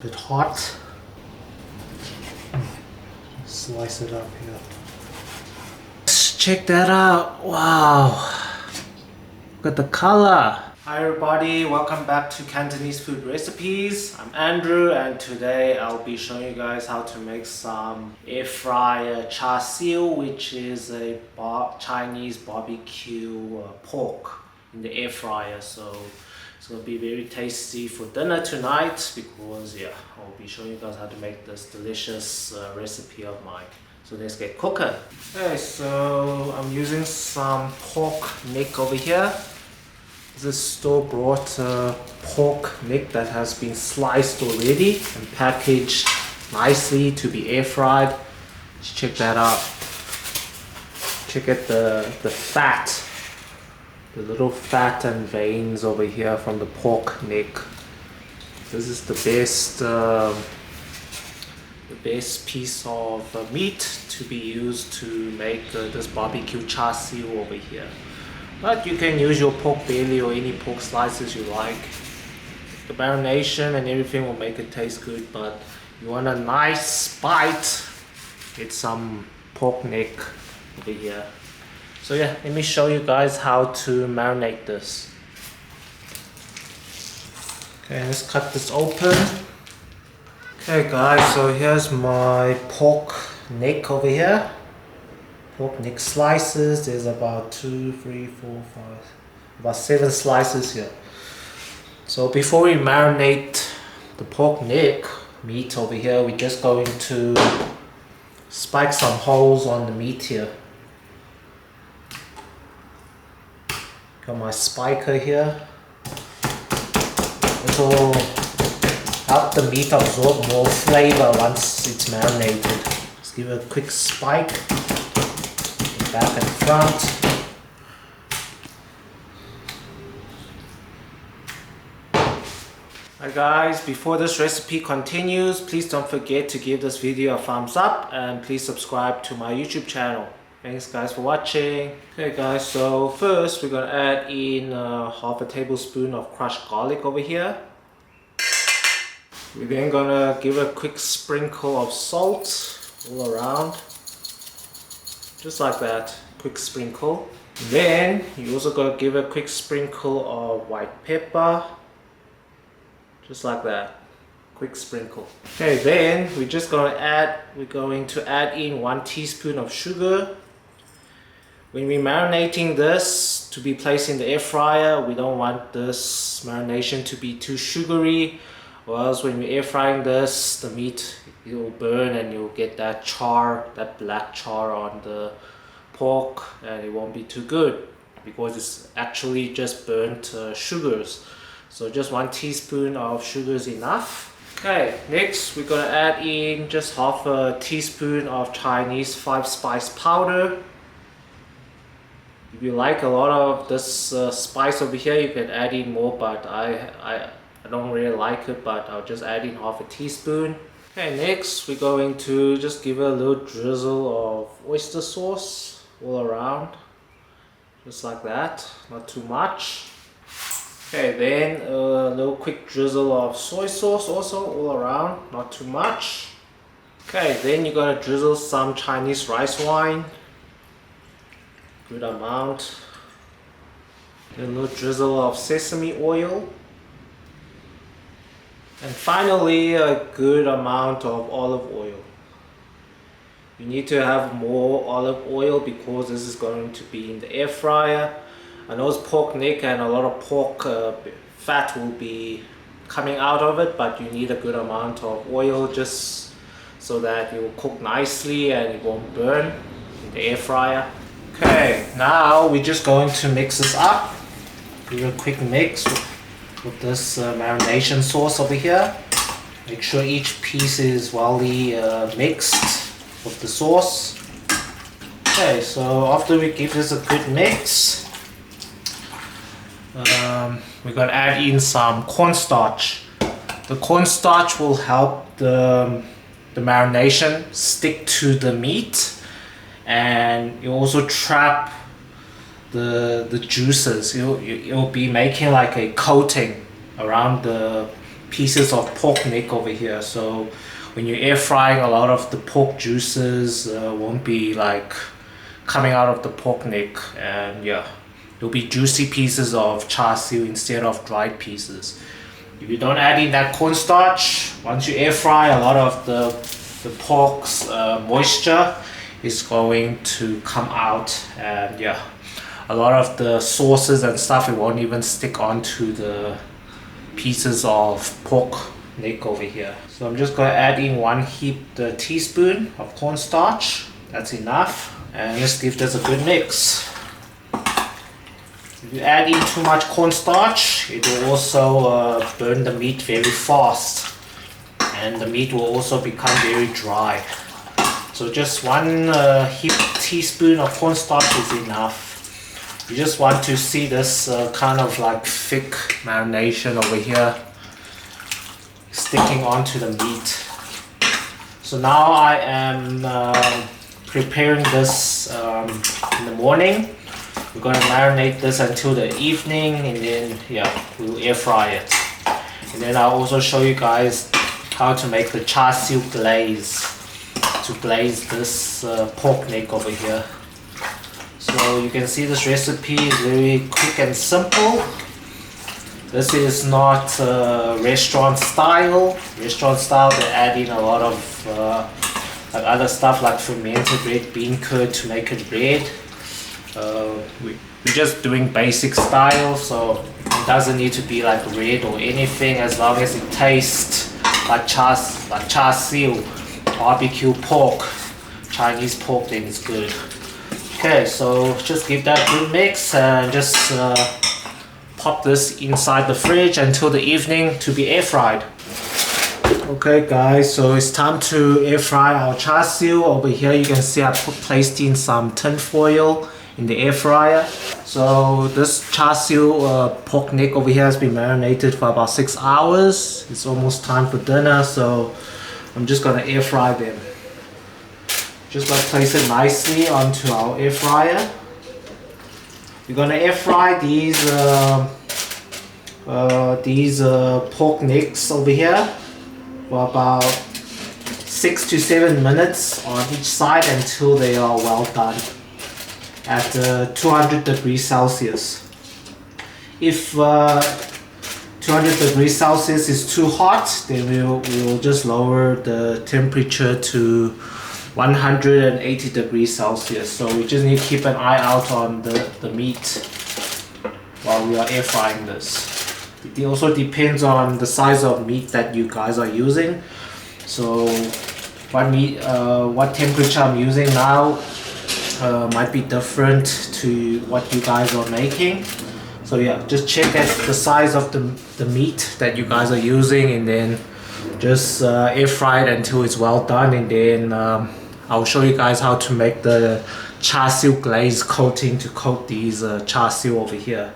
Bit hot. Slice it up here. Let's check that out. Wow. Look at the color. Hi everybody, welcome back to Cantonese food recipes. I'm Andrew and today I'll be showing you guys how to make some air fryer Char Siu, which is a Chinese barbecue pork in the air fryer. So it's gonna be very tasty for dinner tonight because I'll be showing you guys how to make this delicious recipe of mine. So let's get cooking. Okay, so I'm using some pork neck over here. This is store-bought pork neck that has been sliced already and packaged nicely to be air fried. Let's check that out. Check out the fat. The little fat and veins over here from the pork neck. This is the best piece of meat to be used to make this barbecue char siu over here. But you can use your pork belly or any pork slices you like. The marination and everything will make it taste good, but you want a nice bite, get some pork neck over here. So yeah, let me show you guys how to marinate this. Okay, let's cut this open. Okay guys, so here's my pork neck over here. Pork neck slices, there's about 7 slices here. So before we marinate the pork neck meat over here, we're just going to spike some holes on the meat here. Got my spiker here. It will help the meat absorb more flavor once it's marinated. Just give it a quick spike, back and front. Hi guys, before this recipe continues, please don't forget to give this video a thumbs up and please subscribe to my YouTube channel. Thanks guys for watching. Okay guys, so first we're gonna add in half a tablespoon of crushed garlic over here. We're then gonna give a quick sprinkle of salt all around. Just like that, quick sprinkle. Then you also gotta give a quick sprinkle of white pepper. Just like that. Quick sprinkle. Okay, then we're going to add in 1 teaspoon of sugar. When we're marinating this to be placed in the air fryer, we don't want this marination to be too sugary, or else when we're air frying this, the meat will burn and you'll get that char, that black char on the pork, and it won't be too good because it's actually just burnt sugars. So just 1 teaspoon of sugar is enough. Okay, next we're gonna add in just half a teaspoon of Chinese 5-spice powder. If you like a lot of this spice over here, you can add in more, but I don't really like it, but I'll just add in half a teaspoon. Okay, next we're going to just give it a little drizzle of oyster sauce all around, just like that, not too much. Okay, then a little quick drizzle of soy sauce also all around, not too much. Okay, then you're gonna drizzle some Chinese rice wine, good amount. Then a little drizzle of sesame oil. And finally, a good amount of olive oil. You need to have more olive oil because this is going to be in the air fryer. I know it's pork neck and a lot of pork fat will be coming out of it, but you need a good amount of oil just so that it will cook nicely and it won't burn in the air fryer. Okay, now we're just going to mix this up. Do a quick mix with this marination sauce over here. Make sure each piece is well mixed with the sauce. Okay, so after we give this a good mix, we're going to add in some cornstarch. The cornstarch will help the marination stick to the meat, and you also trap the juices. You'll be making like a coating around the pieces of pork neck over here. So when you're air frying, a lot of the pork juices won't be like coming out of the pork neck, and yeah, there'll be juicy pieces of char siu instead of dried pieces. If you don't add in that cornstarch, once you air fry, a lot of the pork's moisture is going to come out, and yeah, a lot of the sauces and stuff, it won't even stick onto the pieces of pork neck over here. So I'm just going to add in 1 heaped teaspoon of cornstarch. That's enough, and let's give this a good mix. If you add in too much cornstarch, it will also burn the meat very fast, and the meat will also become very dry. So just 1 heaped teaspoon of cornstarch is enough. You just want to see this kind of like thick marination over here sticking onto the meat. So now I am preparing this in the morning. We're going to marinate this until the evening, and then yeah, we'll air fry it. And then I'll also show you guys how to make the char siu glaze, to glaze this pork neck over here. So you can see this recipe is very quick and simple. This is not restaurant style. Restaurant style, they add in a lot of like other stuff like fermented red bean curd to make it red. We're just doing basic style, so it doesn't need to be like red or anything, as long as it tastes like char siu, barbecue pork, Chinese pork, then it's good. Okay, so just give that a good mix and just pop this inside the fridge until the evening to be air fried. Okay guys, so it's time to air fry our char siu. Over here you can see I placed in some tin foil in the air fryer. So this char siu pork neck over here has been marinated for about 6 hours. It's almost time for dinner, so I'm just gonna air fry them. Just gonna place it nicely onto our air fryer. We're gonna air fry these pork necks over here for about 6 to 7 minutes on each side until they are well done at 200 degrees Celsius. If 200 degrees Celsius is too hot, then we'll just lower the temperature to 180 degrees Celsius. So we just need to keep an eye out on the meat while we are air frying this. It also depends on the size of meat that you guys are using. So what temperature I'm using now might be different to what you guys are making. So yeah, just check at the size of the meat that you guys are using, and then just air fry it until it's well done, and then I'll show you guys how to make the char siu glaze coating to coat these char siu over here.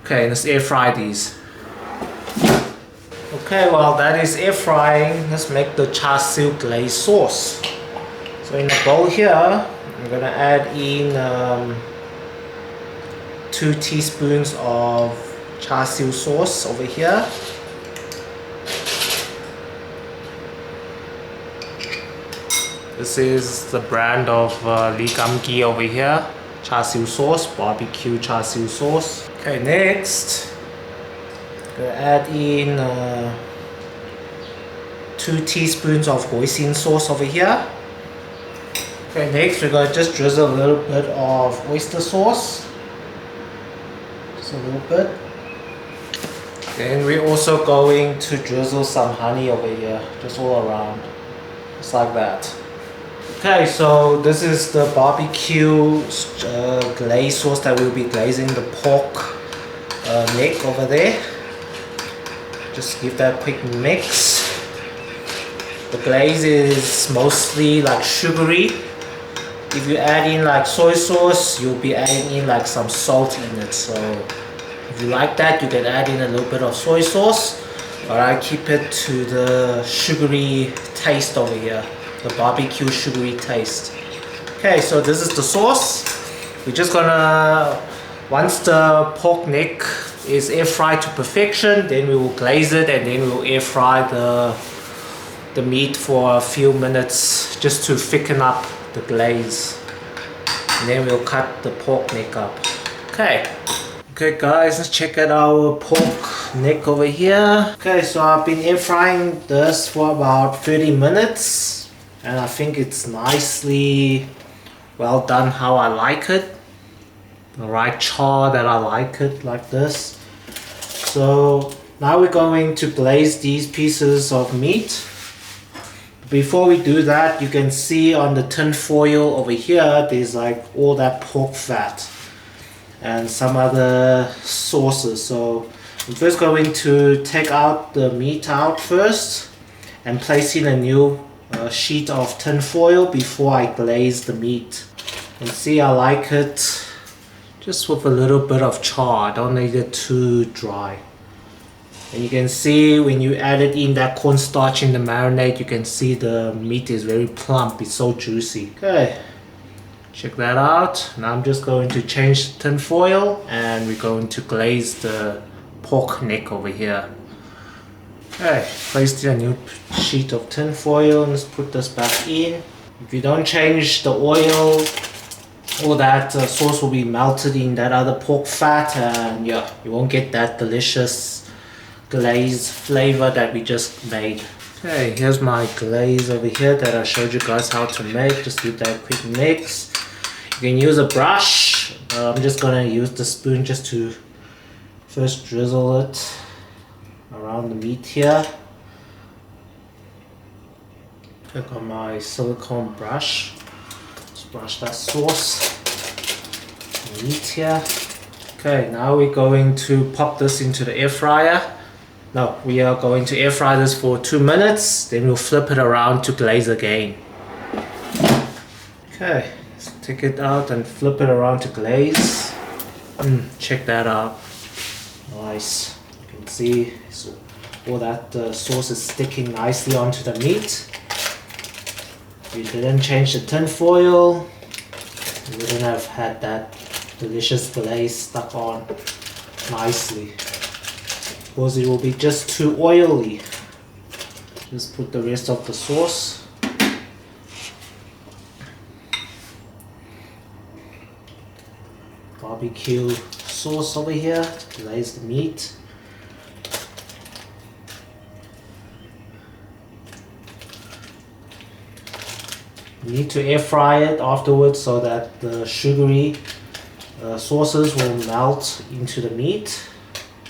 Okay, let's air fry these. Okay, while that is air frying, let's make the char siu glaze sauce. So in the bowl here, I'm gonna add in 2 teaspoons of char siu sauce over here. This is the brand of Li Gam Gi over here, char siu sauce, barbecue char siu sauce. Okay, next, I'm gonna add in 2 teaspoons of hoisin sauce over here. Okay, next we're gonna just drizzle a little bit of oyster sauce, just a little bit. Then we're also going to drizzle some honey over here, just all around, just like that. Okay, so this is the barbecue glaze sauce that we'll be glazing the pork neck over there. Just give that a quick mix. The glaze is mostly like sugary. If you add in like soy sauce, you'll be adding in like some salt in it. So if you like that, you can add in a little bit of soy sauce, but I keep it to the sugary taste over here. The barbecue sugary taste. Okay, so this is the sauce. We're just gonna, once the pork neck is air fry to perfection. Then we will glaze it, and then we'll air fry the meat for a few minutes just to thicken up the glaze. And then we'll cut the pork neck up. Okay. Okay guys, let's check out our pork neck over here. Okay, so I've been air frying this for about 30 minutes. And I think it's nicely well done how I like it. The right char that I like it, like this. So now we're going to glaze these pieces of meat. Before we do that, you can see on the tin foil over here, there's like all that pork fat and some other sauces. So I'm first going to take out the meat out first and place in a new sheet of tin foil before I glaze the meat. And see, I like it just with a little bit of char. I don't need it too dry. And you can see when you added in that cornstarch in the marinade, you can see the meat is very plump. It's so juicy. Okay, check that out. Now I'm just going to change tin foil and we're going to glaze the pork neck over here. Okay, placed in a new sheet of tin foil. Let's put this back in. If you don't change the oil, all that sauce will be melted in that other pork fat, and yeah, you won't get that delicious glaze flavor that we just made. Okay, here's my glaze over here that I showed you guys how to make. Just do that quick mix. You can use a brush. I'm just gonna use the spoon just to first drizzle it around the meat here. Click on my silicone brush. Just brush that sauce on the meat here. Okay, now we're going to pop this into the air fryer. No, we are going to air fry this for 2 minutes, then we'll flip it around to glaze again. Okay, let's take it out and flip it around to glaze. Check that out. Nice. You can see so all that sauce is sticking nicely onto the meat. If you didn't change the tin foil, you wouldn't have had that delicious glaze stuck on nicely. Because it will be just too oily. Just put the rest of the sauce. Barbecue sauce over here to glaze the meat. You need to air fry it afterwards so that the sugary sauces will melt into the meat,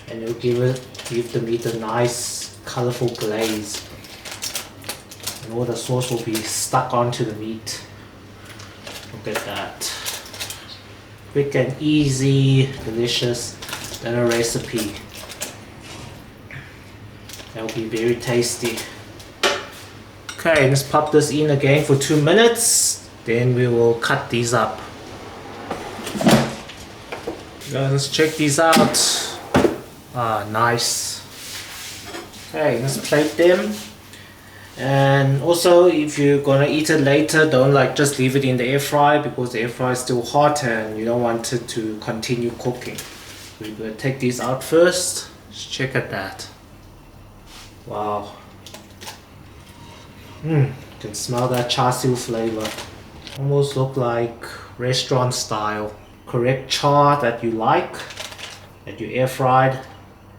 and it will give the meat a nice colorful glaze, and all the sauce will be stuck onto the meat. Look at that. Quick and easy, delicious dinner recipe. That will be very tasty. Okay, let's pop this in again for 2 minutes, then we will cut these up. Guys, let's check these out. Ah, nice. Okay, let's plate them. And also, if you're gonna eat it later, don't just leave it in the air fryer, because the air fryer is still hot and you don't want it to continue cooking. We're gonna take these out first. Let's check at that. Wow. You can smell that Char Siu flavor. Almost look like restaurant style. Correct char that you like, that you air fried.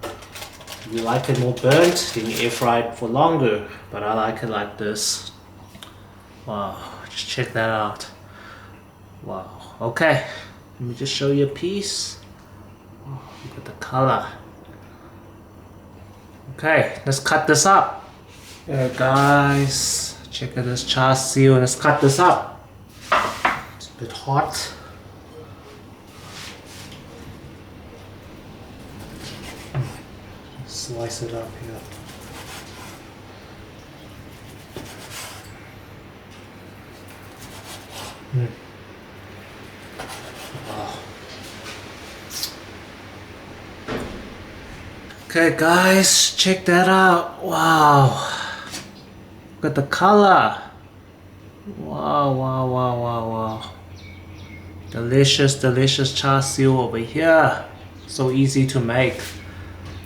If you like it more burnt, then you air fry it for longer, but I like it like this. Wow, just check that out. Wow. Okay, let me just show you a piece. Oh, look at the color. Okay, let's cut this up. Yeah, guys, check out this Char Siu. Let's cut this up. It's a bit hot. Slice it up here. Wow. Okay guys, check that out. Wow. Look at the color. Wow, wow, wow, wow, wow. Delicious, delicious Char Siu over here. So easy to make,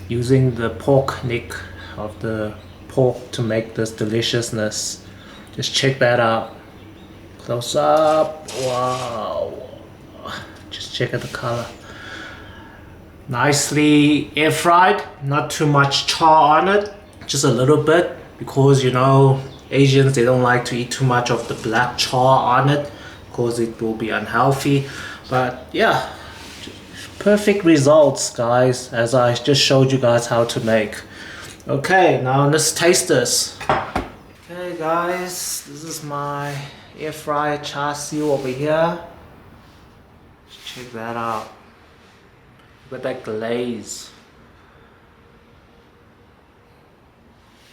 using the pork neck of the pork to make this deliciousness. Just check that out. Close up. Wow. Just check out the color. Nicely air fried, not too much char on it, just a little bit, because you know Asians, they don't like to eat too much of the black char on it because it will be unhealthy. But yeah, perfect results, guys, as I just showed you guys how to make. Okay, now let's taste this. Okay guys, this is my air fried char siu over here. Check that out. With that glaze.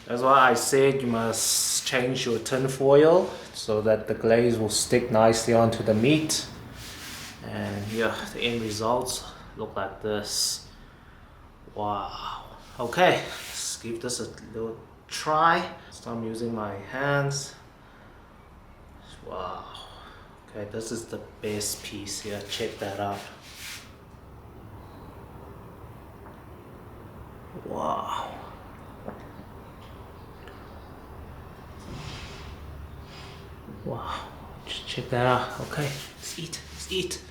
That's why I said you must change your tin foil so that the glaze will stick nicely onto the meat. And yeah, the end results look like this. Wow. Okay, let's give this a little try. So I'm using my hands. Wow. Okay, this is the best piece here. Check that out. Wow. Wow. Just check that out. Okay, let's eat. Let's eat.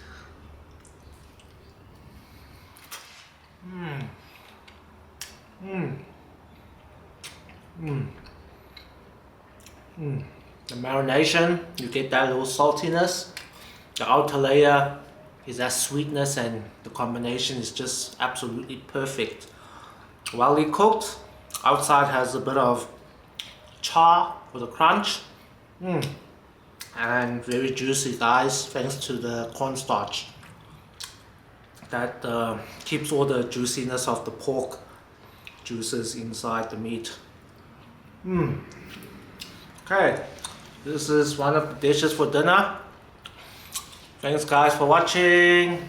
The marination, you get that little saltiness. The outer layer is that sweetness, and the combination is just absolutely perfect. Well cooked, outside has a bit of char for the crunch, and very juicy, guys, thanks to the cornstarch that keeps all the juiciness of the pork juices inside the meat. Okay, this is one of the dishes for dinner. Thanks guys for watching.